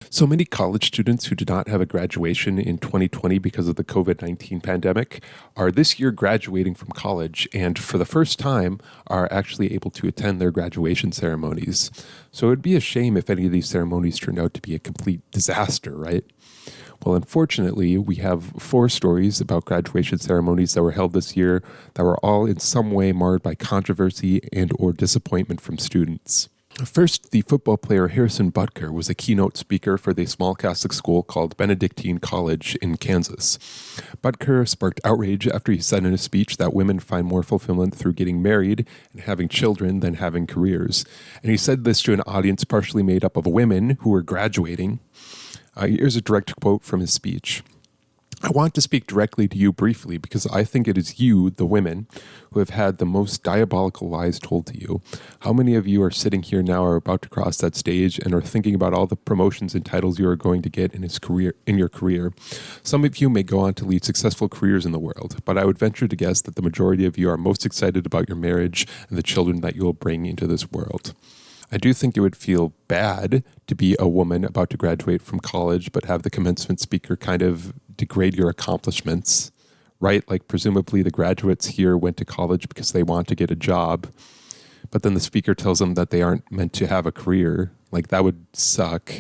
So many college students who did not have a graduation in 2020 because of the COVID-19 pandemic are this year graduating from college and for the first time are actually able to attend their graduation ceremonies. So it would be a shame if any of these ceremonies turned out to be a complete disaster, right? Well, unfortunately, we have 4 stories about graduation ceremonies that were held this year that were all in some way marred by controversy and or disappointment from students. First, the football player Harrison Butker was a keynote speaker for the small Catholic school called Benedictine College in Kansas. Butker sparked outrage after he said in a speech that women find more fulfillment through getting married and having children than having careers. And he said this to an audience partially made up of women who were graduating. Here's a direct quote from his speech. I want to speak directly to you briefly because I think it is you, the women, who have had the most diabolical lies told to you. How many of you are sitting here now are about to cross that stage and are thinking about all the promotions and titles you are going to get in your career? Some of you may go on to lead successful careers in the world, but I would venture to guess that the majority of you are most excited about your marriage and the children that you will bring into this world. I do think it would feel bad to be a woman about to graduate from college, but have the commencement speaker kind of degrade your accomplishments, right? Like presumably the graduates here went to college because they want to get a job, but then the speaker tells them that they aren't meant to have a career. Like that would suck.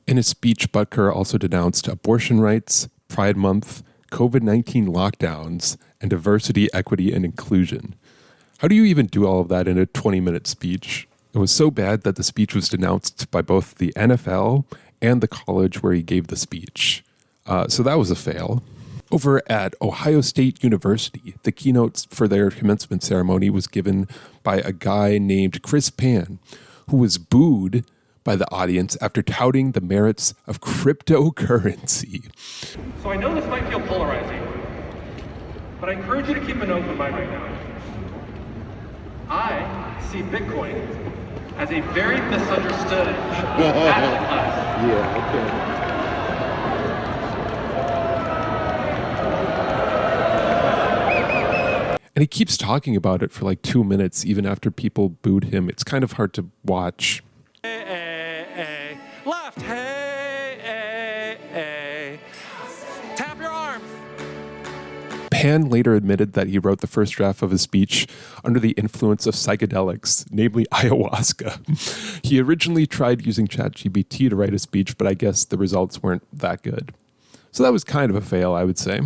In his speech, Butker also denounced abortion rights, Pride Month, COVID-19 lockdowns, and diversity, equity, and inclusion. How do you even do all of that in a 20-minute speech? It was so bad that the speech was denounced by both the NFL and the college where he gave the speech. So that was a fail. Over at Ohio State University, the keynote for their commencement ceremony was given by a guy named Chris Pan, who was booed by the audience after touting the merits of cryptocurrency. So I know this might feel polarizing, but I encourage you to keep an open mind right now. I see Bitcoin as a very misunderstood asset class. Yeah, okay. And he keeps talking about it for like 2 minutes, even after people booed him. It's kind of hard to watch. Hey, left, hey, tap your arms. Pan later admitted that he wrote the first draft of his speech under the influence of psychedelics, namely ayahuasca. He originally tried using ChatGPT to write a speech, but I guess the results weren't that good. So that was kind of a fail, I would say.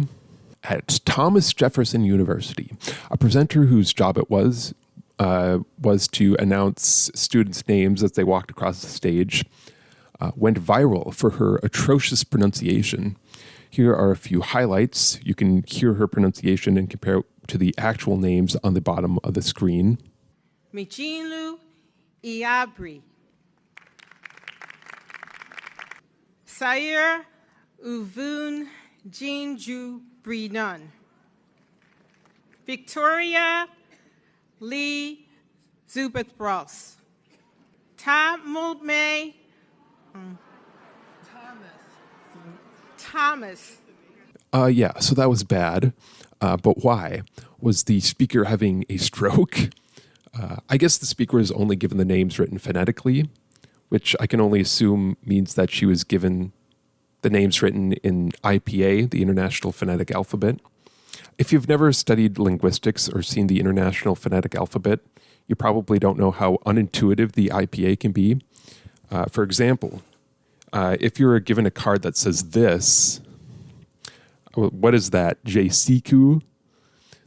At Thomas Jefferson University, a presenter whose job it was to announce students' names as they walked across the stage, went viral for her atrocious pronunciation. Here are a few highlights. You can hear her pronunciation and compare it to the actual names on the bottom of the screen. Mijinlu Iabri. Sayer Uvun Jinju Brinon. Victoria Lee Zubathros. Tamulme Thomas. Yeah, so that was bad. But why? Was the speaker having a stroke? I guess the speaker was only given the names written phonetically, which I can only assume means that she was given the names written in IPA, the International Phonetic Alphabet. If you've never studied linguistics or seen the International Phonetic Alphabet, you probably don't know how unintuitive the IPA can be. For example, if you're given a card that says this, what is that? Jessiku?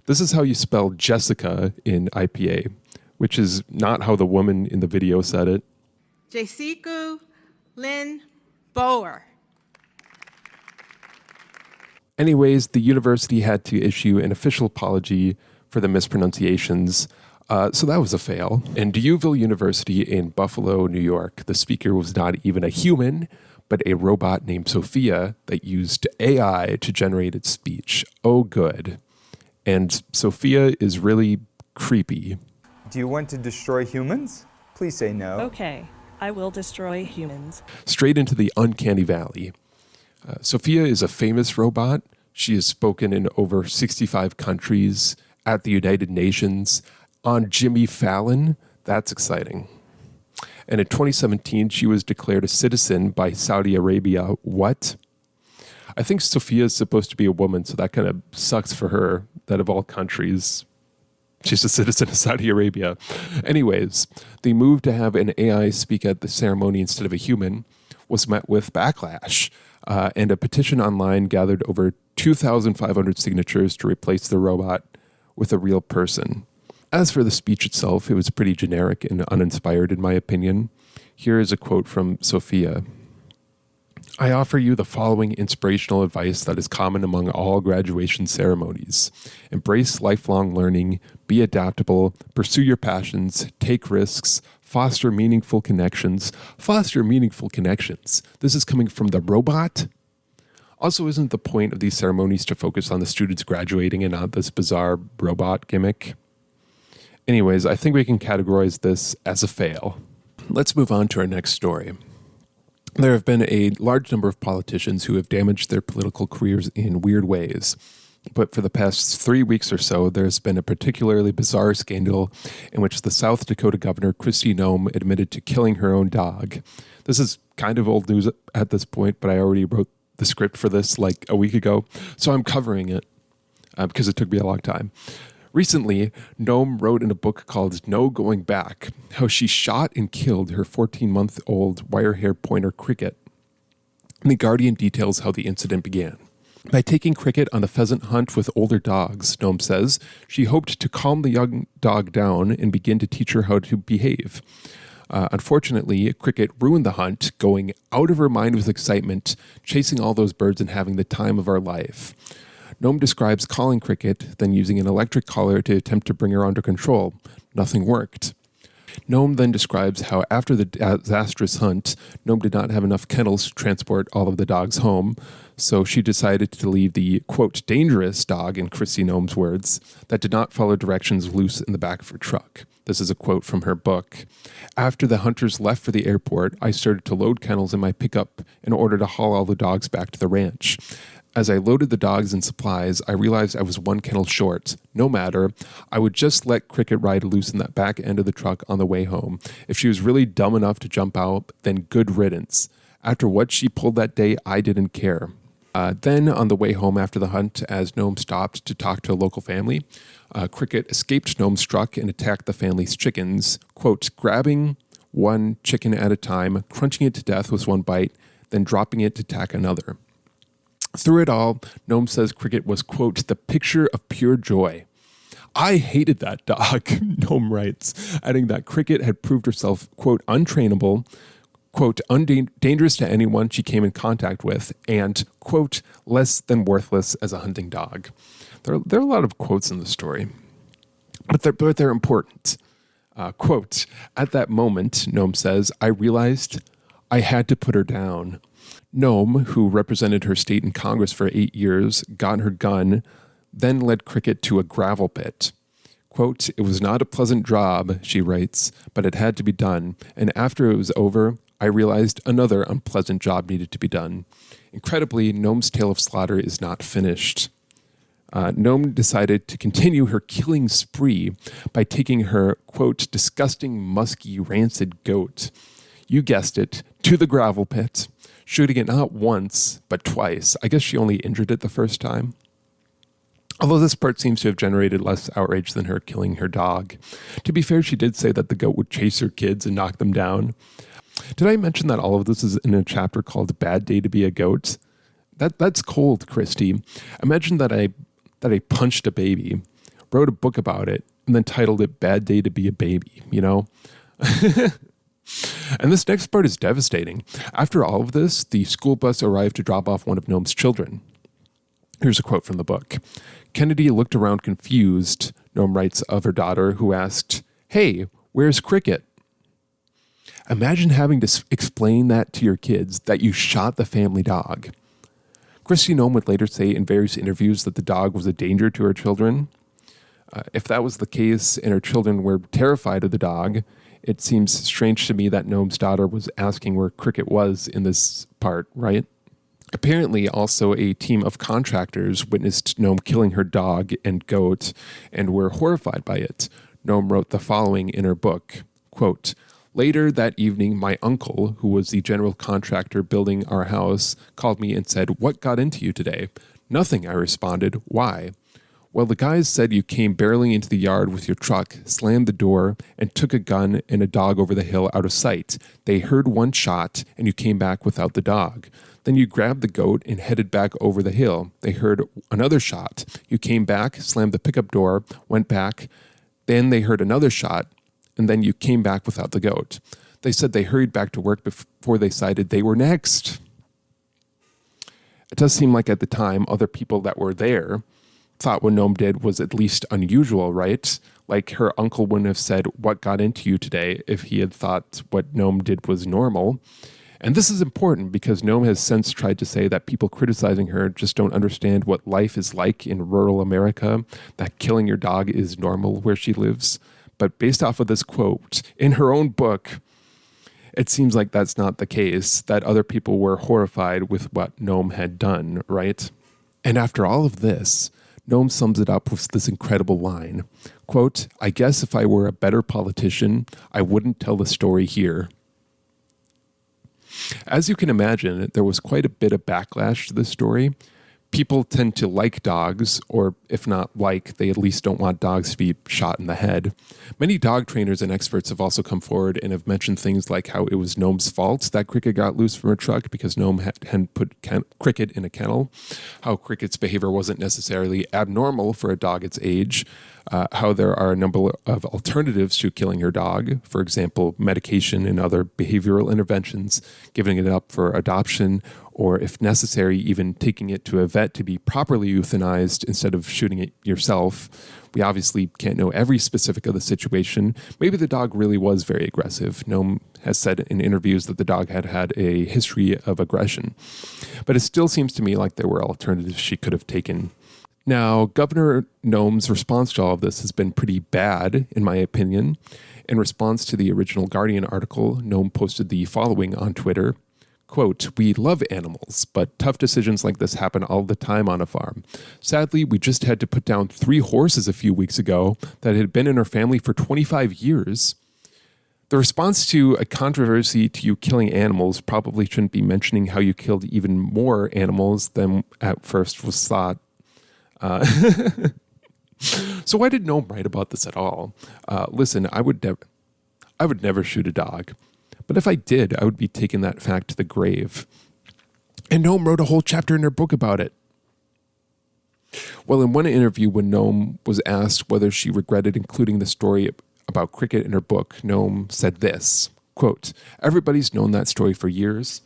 This is how you spell Jessica in IPA, which is not how the woman in the video said it. Jessiku Lynn Boer. Anyways, the university had to issue an official apology for the mispronunciations, so that was a fail. In Duville University in Buffalo, New York, the speaker was not even a human, but a robot named Sophia that used AI to generate its speech. Oh, good. And Sophia is really creepy. Do you want to destroy humans? Please say no. Okay, I will destroy humans. Straight into the uncanny valley. Sophia is a famous robot. She has spoken in over 65 countries, at the United Nations, on Jimmy Fallon. That's exciting. And in 2017, she was declared a citizen by Saudi Arabia. What? I think Sophia is supposed to be a woman, so that kind of sucks for her, that of all countries, she's a citizen of Saudi Arabia. Anyways, the move to have an AI speak at the ceremony instead of a human was met with backlash, and a petition online gathered over 2,500 signatures to replace the robot with a real person. As for the speech itself, it was pretty generic and uninspired in my opinion. Here is a quote from Sophia. I offer you the following inspirational advice that is common among all graduation ceremonies. Embrace lifelong learning, be adaptable, pursue your passions, take risks, foster meaningful connections. Foster meaningful connections. This is coming from the robot? Also, isn't the point of these ceremonies to focus on the students graduating and not this bizarre robot gimmick? Anyways, I think we can categorize this as a fail. Let's move on to our next story. There have been a large number of politicians who have damaged their political careers in weird ways. But for the past 3 weeks or so, there's been a particularly bizarre scandal in which the South Dakota governor, Kristi Noem, admitted to killing her own dog. This is kind of old news at this point, but I already wrote the script for this like a week ago, so I'm covering it because it took me a long time. Recently, Noem wrote in a book called No Going Back how she shot and killed her 14-month-old wire-haired pointer Cricket. And The Guardian details how the incident began. By taking Cricket on a pheasant hunt with older dogs, Noem says, she hoped to calm the young dog down and begin to teach her how to behave. Unfortunately, Cricket ruined the hunt, going out of her mind with excitement, chasing all those birds and having the time of our life. Noem describes calling Cricket, then using an electric collar to attempt to bring her under control. Nothing worked. Noem then describes how after the disastrous hunt, Noem did not have enough kennels to transport all of the dogs home, so she decided to leave the, quote, dangerous dog, in Kristi Noem's words, that did not follow directions loose in the back of her truck. This is a quote from her book. After the hunters left for the airport, I started to load kennels in my pickup in order to haul all the dogs back to the ranch. As I loaded the dogs and supplies, I realized I was one kennel short. No matter, I would just let Cricket ride loose in that back end of the truck on the way home. If she was really dumb enough to jump out, then good riddance. After what she pulled that day, I didn't care. Then, on the way home after the hunt, as Noem stopped to talk to a local family, Cricket escaped Noem's truck and attacked the family's chickens, quote, grabbing one chicken at a time, crunching it to death with one bite, then dropping it to attack another. Through it all, Noem says Cricket was, quote, the picture of pure joy. I hated that dog, Noem writes, adding that Cricket had proved herself, quote, untrainable, quote, dangerous to anyone she came in contact with, and, quote, less than worthless as a hunting dog. There are a lot of quotes in the story, but they're important. Quote, at that moment, Noem says, I realized I had to put her down. Noem, who represented her state in Congress for 8 years, got her gun, then led Cricket to a gravel pit. Quote, it was not a pleasant job, she writes, but it had to be done, and after it was over, I realized another unpleasant job needed to be done. Incredibly, Noem's tale of slaughter is not finished. Noem decided to continue her killing spree by taking her, quote, disgusting, musky, rancid goat. You guessed it, to the gravel pit, shooting it not once, but twice. I guess she only injured it the first time. Although this part seems to have generated less outrage than her killing her dog. To be fair, she did say that the goat would chase her kids and knock them down. Did I mention that all of this is in a chapter called Bad Day to Be a Goat? That's cold, Kristi. Imagine that I punched a baby, wrote a book about it, and then titled it Bad Day to Be a Baby, you know? And this next part is devastating. After all of this, the school bus arrived to drop off one of Noem's children. Here's a quote from the book. Kennedy looked around confused, Noem writes of her daughter, who asked, hey, where's Cricket? Imagine having to explain that to your kids, that you shot the family dog. Kristi Noem would later say in various interviews that the dog was a danger to her children. If that was the case and her children were terrified of the dog, it seems strange to me that Noem's daughter was asking where Cricket was in this part, right? Apparently, also a team of contractors witnessed Noem killing her dog and goat and were horrified by it. Noem wrote the following in her book, quote, Later that evening, my uncle, who was the general contractor building our house, called me and said, "What got into you today?" "Nothing," I responded. "Why?" "Well, the guys said you came barreling into the yard with your truck, slammed the door, and took a gun and a dog over the hill out of sight. They heard one shot, and you came back without the dog. Then you grabbed the goat and headed back over the hill. They heard another shot. You came back, slammed the pickup door, went back. Then they heard another shot, and then you came back without the goat. They said they hurried back to work before they decided they were next." It does seem like at the time, other people that were there thought what Noam did was at least unusual, right? Like her uncle wouldn't have said, "What got into you today?" if he had thought what Noam did was normal. And this is important because Noam has since tried to say that people criticizing her just don't understand what life is like in rural America, that killing your dog is normal where she lives. But based off of this quote in her own book, it seems like that's not the case, that other people were horrified with what Noam had done, right? And after all of this, Noam sums it up with this incredible line, quote, "I guess if I were a better politician, I wouldn't tell the story here." As you can imagine, there was quite a bit of backlash to this story. People tend to like dogs, or if not like, they at least don't want dogs to be shot in the head. Many dog trainers and experts have also come forward and have mentioned things like how it was Noam's fault that Cricket got loose from her truck because Noam hadn't put Cricket in a kennel, how Cricket's behavior wasn't necessarily abnormal for a dog its age, how there are a number of alternatives to killing your dog, for example, medication and other behavioral interventions, giving it up for adoption, or if necessary, even taking it to a vet to be properly euthanized instead of shooting it yourself. We obviously can't know every specific of the situation. Maybe the dog really was very aggressive. Noam has said in interviews that the dog had had a history of aggression. But it still seems to me like there were alternatives she could have taken. Now, Governor Noam's response to all of this has been pretty bad, in my opinion. In response to the original Guardian article, Noam posted the following on Twitter. Quote, "We love animals, but tough decisions like this happen all the time on a farm. Sadly, we just had to put down 3 horses a few weeks ago that had been in our family for 25 years. The response to a controversy to you killing animals probably shouldn't be mentioning how you killed even more animals than at first was thought. So why did Noam write about this at all? Listen, I would never shoot a dog. But if I did, I would be taking that fact to the grave. And Noam wrote a whole chapter in her book about it. Well, in one interview when Noam was asked whether she regretted including the story about Cricket in her book, Noam said this, quote, "Everybody's known that story for years.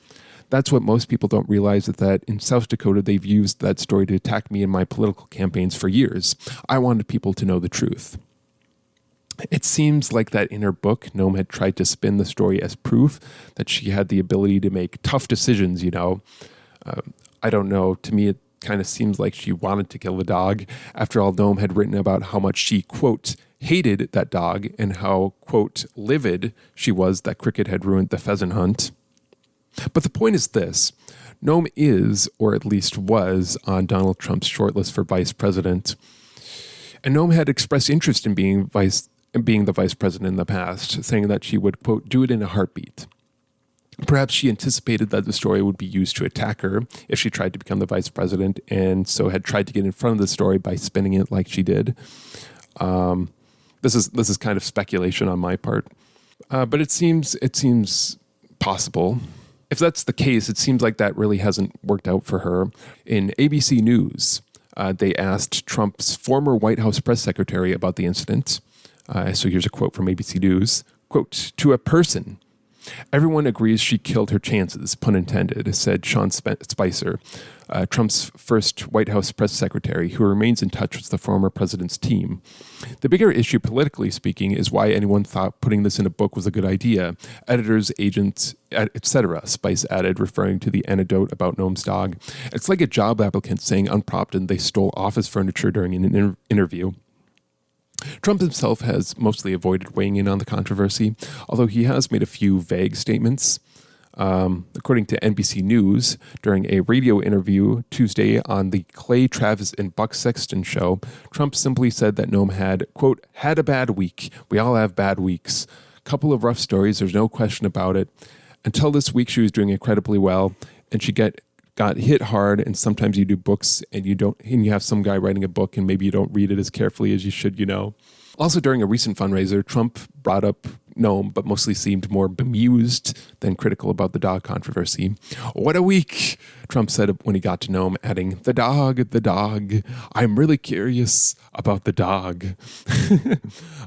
That's what most people don't realize, is that in South Dakota, they've used that story to attack me in my political campaigns for years. I wanted people to know the truth." It seems like that in her book, Noam had tried to spin the story as proof that she had the ability to make tough decisions, you know. I don't know. To me, it kind of seems like she wanted to kill the dog. After all, Noam had written about how much she, quote, hated that dog and how, quote, livid she was that Cricket had ruined the pheasant hunt. But the point is this. Noam is, or at least was, on Donald Trump's shortlist for vice president. And Noam had expressed interest in being the vice president in the past, saying that she would, quote, do it in a heartbeat. Perhaps she anticipated that the story would be used to attack her if she tried to become the vice president, and so had tried to get in front of the story by spinning it like she did. This is kind of speculation on my part, but it seems possible. If that's the case, it seems like that really hasn't worked out for her. In ABC News, they asked Trump's former White House press secretary about the incident. So here's a quote from ABC News. Quote, "To a person, everyone agrees she killed her chances, pun intended," said Sean Spicer, Trump's first White House press secretary, who remains in touch with the former president's team. "The bigger issue, politically speaking, is why anyone thought putting this in a book was a good idea. Editors, agents, etc., Spice added, referring to the anecdote about Noam's dog. "It's like a job applicant saying unprompted they stole office furniture during an interview." Trump himself has mostly avoided weighing in on the controversy, although he has made a few vague statements. According to NBC News, during a radio interview Tuesday on the Clay Travis and Buck Sexton show, Trump simply said that Noam had, quote, had a bad week. We all have bad weeks. couple of rough stories, there's no question about it. Until this week, she was doing incredibly well, and she got hit hard. And sometimes you do books and you have some guy writing a book and maybe you don't read it as carefully as you should, Also, during a recent fundraiser, Trump brought up Noam, but mostly seemed more bemused than critical about the dog controversy. What a week, Trump said when he got to Noam, adding, the dog. I'm really curious about the dog.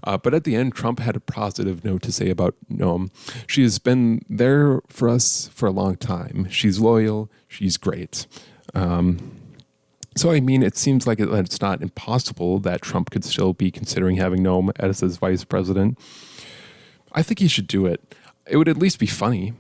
But at the end, Trump had a positive note to say about Noam. She has been there for us for a long time. She's loyal. She's great. So, I mean, it seems like it's not impossible that Trump could still be considering having Noam as his vice president. I think he should do it. It would at least be funny.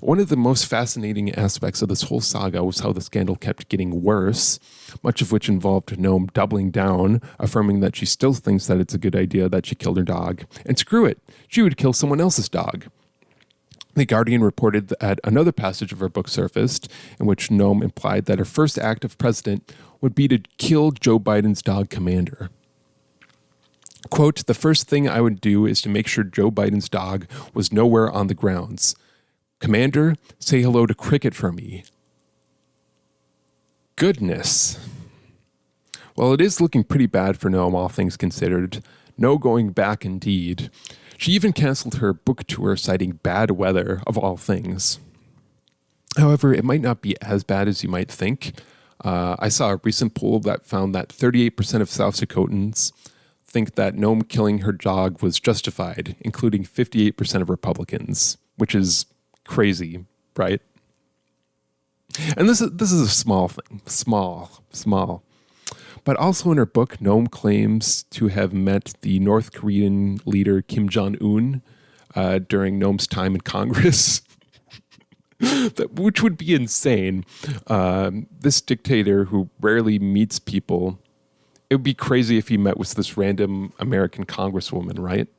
One of the most fascinating aspects of this whole saga was how the scandal kept getting worse, much of which involved Noam doubling down, affirming that she still thinks that it's a good idea that she killed her dog. And screw it, she would kill someone else's dog. The Guardian reported that another passage of her book surfaced in which Noam implied that her first act of president would be to kill Joe Biden's dog Commander. Quote, the first thing I would do is to make sure Joe Biden's dog was nowhere on the grounds. Commander, say hello to Cricket for me. Goodness. Well, it is looking pretty bad for Noam, all things considered. No going back indeed. She even canceled her book tour, citing bad weather, of all things. However, it might not be as bad as you might think. I saw a recent poll that found that 38% of South Dakotans think that Noam killing her dog was justified, including 58% of Republicans, which is crazy, right? And this is a small thing, small. But also in her book, Noam claims to have met the North Korean leader Kim Jong-un during Noam's time in Congress, which would be insane. This dictator who rarely meets people, it would be crazy if he met with this random American congresswoman, right?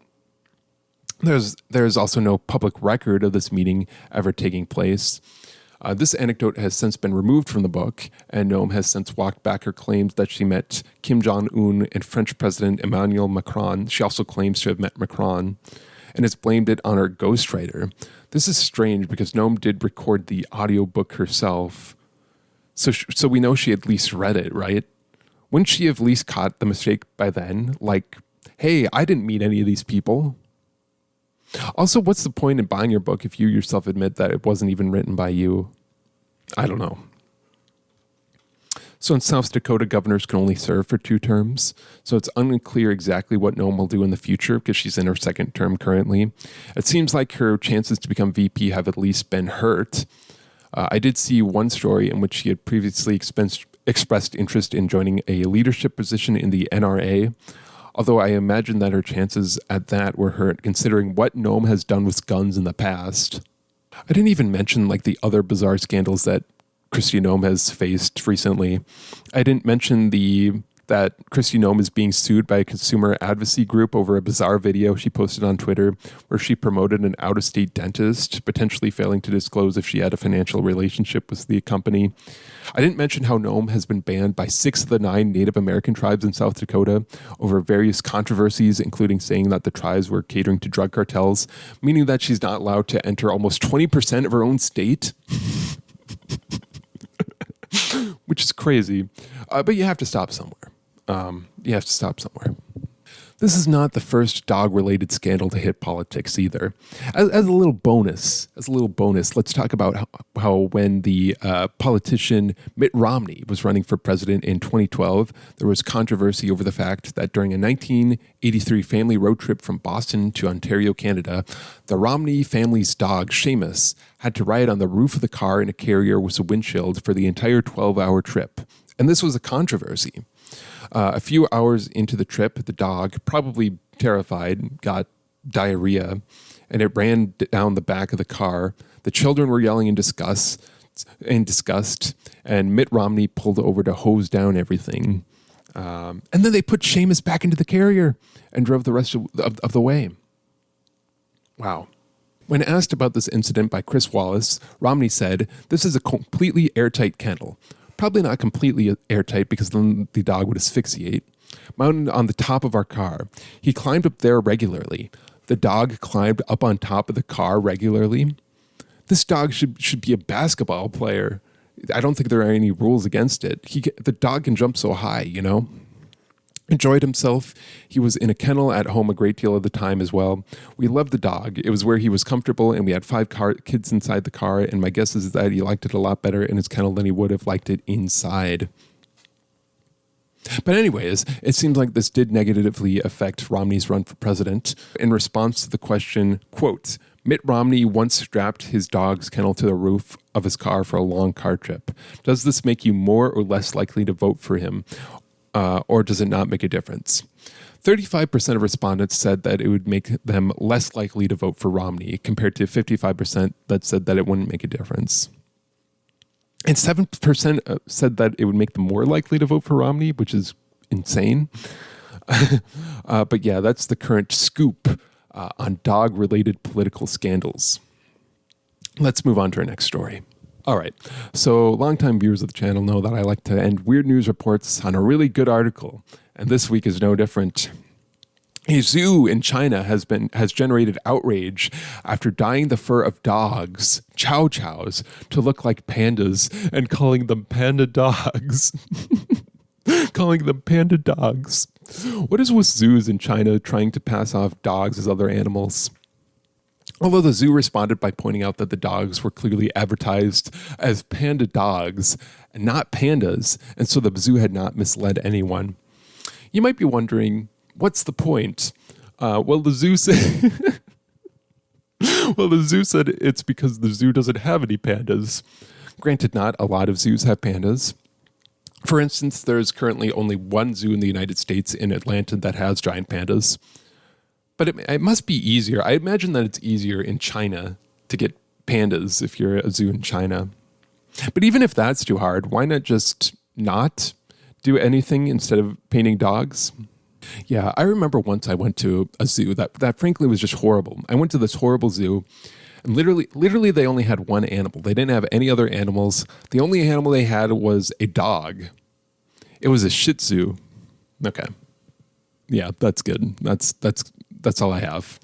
There's also no public record of this meeting ever taking place. This anecdote has since been removed from the book, and Noam has since walked back her claims that she met Kim Jong-un and French President Emmanuel Macron. She also claims to have met Macron, and has blamed it on her ghostwriter. This is strange because Noam did record the audiobook herself, so we know she at least read it, right? Wouldn't she have at least caught the mistake by then? Like, hey, I didn't meet any of these people. Also, what's the point in buying your book if you yourself admit that it wasn't even written by you? I don't know. So in South Dakota, governors can only serve for 2 terms. So it's unclear exactly what Noam will do in the future because she's in her 2nd term currently. It seems like her chances to become VP have at least been hurt. I did see one story in which she had previously expressed interest in joining a leadership position in the NRA, although I imagine that her chances at that were hurt considering what Noam has done with guns in the past. I didn't even mention the other bizarre scandals that Kristi Noem has faced recently. I didn't mention that Kristi Noem is being sued by a consumer advocacy group over a bizarre video she posted on Twitter where she promoted an out-of-state dentist, potentially failing to disclose if she had a financial relationship with the company. I didn't mention how Noem has been banned by 6 of the 9 Native American tribes in South Dakota over various controversies, including saying that the tribes were catering to drug cartels, meaning that she's not allowed to enter almost 20% of her own state. Which is crazy. But you have to stop somewhere. This is not the first dog-related scandal to hit politics either. As a little bonus, let's talk about how when the politician Mitt Romney was running for president in 2012, there was controversy over the fact that during a 1983 family road trip from Boston to Ontario, Canada, the Romney family's dog, Seamus, had to ride on the roof of the car in a carrier with a windshield for the entire 12-hour trip. And this was a controversy. A few hours into the trip, the dog, probably terrified, got diarrhea, and it ran down the back of the car. The children were yelling in disgust, and Mitt Romney pulled over to hose down everything. And then they put Seamus back into the carrier and drove the rest of the way. Wow. When asked about this incident by Chris Wallace, Romney said, "This is a completely airtight kennel. Probably not completely airtight because then the dog would asphyxiate. Mounted on the top of our car. He climbed up there regularly. The dog climbed up on top of the car regularly. This dog should be a basketball player. I don't think there are any rules against it. The dog can jump so high, you know? Enjoyed himself. He was in a kennel at home a great deal of the time as well. We loved the dog. It was where he was comfortable, and we had 5 kids inside the car, and my guess is that he liked it a lot better in his kennel than he would have liked it inside. But anyways, it seems like this did negatively affect Romney's run for president. In response to the question, quote, Mitt Romney once strapped his dog's kennel to the roof of his car for a long car trip. Does this make you more or less likely to vote for him? Or does it not make a difference? 35% of respondents said that it would make them less likely to vote for Romney, compared to 55% that said that it wouldn't make a difference. And 7% said that it would make them more likely to vote for Romney, which is insane. But yeah, that's the current scoop on dog-related political scandals. Let's move on to our next story. All right, so longtime viewers of the channel know that I like to end weird news reports on a really good article, and this week is no different. A zoo in China has generated outrage after dyeing the fur of dogs, chow chows, to look like pandas and calling them panda dogs. Calling them panda dogs. What is with zoos in China trying to pass off dogs as other animals? Although the zoo responded by pointing out that the dogs were clearly advertised as panda dogs and not pandas, and so the zoo had not misled anyone. You might be wondering, what's the point? The zoo said it's because the zoo doesn't have any pandas. Granted, not a lot of zoos have pandas. For instance, there's currently only one zoo in the United States in Atlanta that has giant pandas. But it must be easier. I imagine that it's easier in China to get pandas if you're a zoo in China. But even if that's too hard, why not just not do anything instead of painting dogs? Yeah, I remember once I went to a zoo that frankly was just horrible. I went to this horrible zoo, and literally they only had one animal. They didn't have any other animals. The only animal they had was a dog. It was a Shih Tzu. Okay. Yeah, that's good. That's all I have.